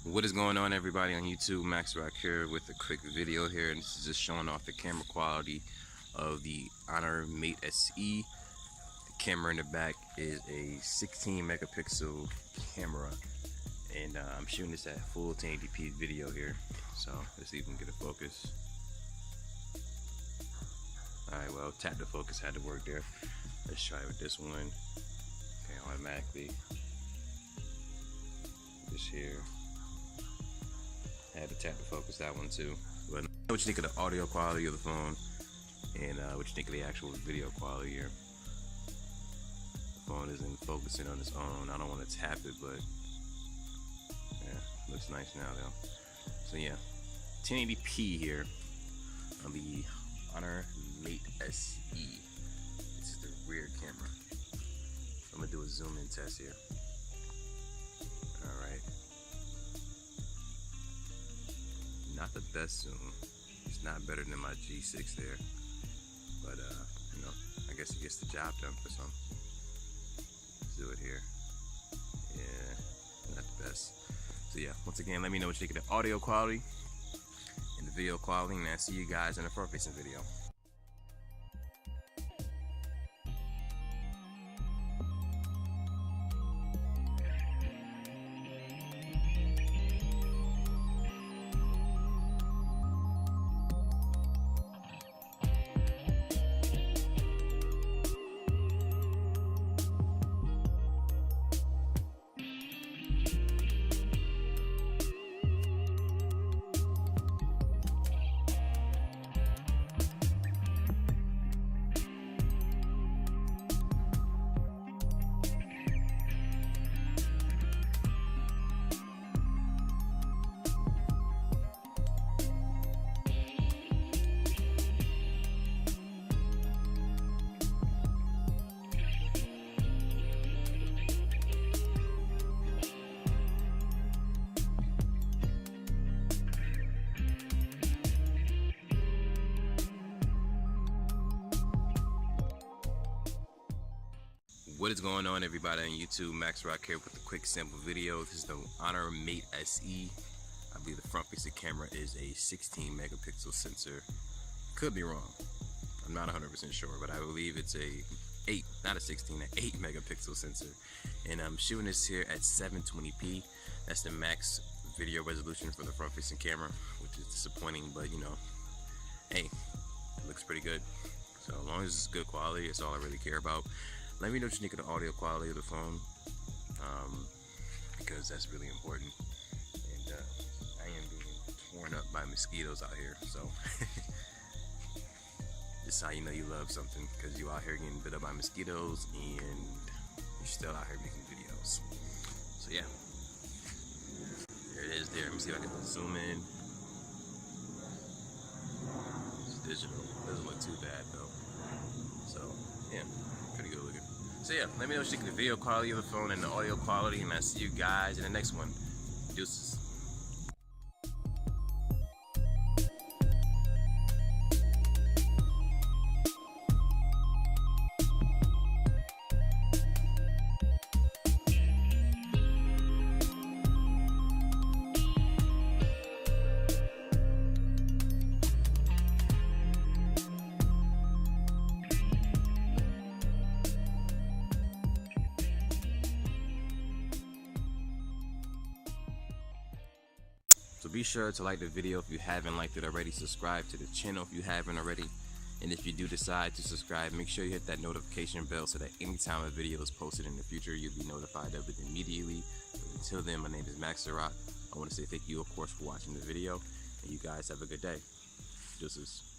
What is going on, everybody on YouTube? Max Rock here with a quick video here, and this is just showing off the camera quality of the Honor Mate SE. The camera in the back is a 16 megapixel camera, and I'm shooting this at full 1080p video here. So let's see if we can get a focus. Alright, well, tap to focus had to work there. Let's try it with this one. Okay, automatically. This here. I had to tap to focus that one too. But what you think of the audio quality of the phone, and what you think of the actual video quality here. The phone isn't focusing on its own. I don't want to tap it, but yeah, looks nice now though. So yeah, 1080p here on the Honor Mate SE. This is the rear camera. I'm gonna do a zoom in test here. Alright. Not the best zoom. It's not better than my G6 there. But you know, I guess it gets the job done for some. Let's do it here. Yeah, not the best. So yeah, once again, let me know what you think of the audio quality and the video quality, and I'll see you guys in the front facing video. What is going on, everybody on YouTube? Max Rock here with a quick sample video. This is the Honor Mate SE. I believe the front facing camera is a 16 megapixel sensor. Could be wrong. I'm not 100% sure, but I believe it's a 8, not a 16, an 8 megapixel sensor. And I'm shooting this here at 720p. That's the max video resolution for the front facing camera, which is disappointing, but you know, hey, it looks pretty good. So as long as it's good quality, it's all I really care about. Let me know what you think of the audio quality of the phone, because that's really important. And I am being torn up by mosquitoes out here, so this is how you know you love something, because you out here getting bit up by mosquitoes and you're still out here making videos. So yeah, there it is there. Let me see if I can zoom in. It's digital, doesn't look too bad though. So yeah, pretty good looking. So yeah, let me know what you think of the video quality of the phone and the audio quality, and I'll see you guys in the next one. Deuces. So be sure to like the video if you haven't liked it already. Subscribe to the channel if you haven't already. And if you do decide to subscribe, make sure you hit that notification bell so that anytime a video is posted in the future, you'll be notified of it immediately. But until then, my name is Max Rock. I want to say thank you, of course, for watching the video. And you guys have a good day. Deuces.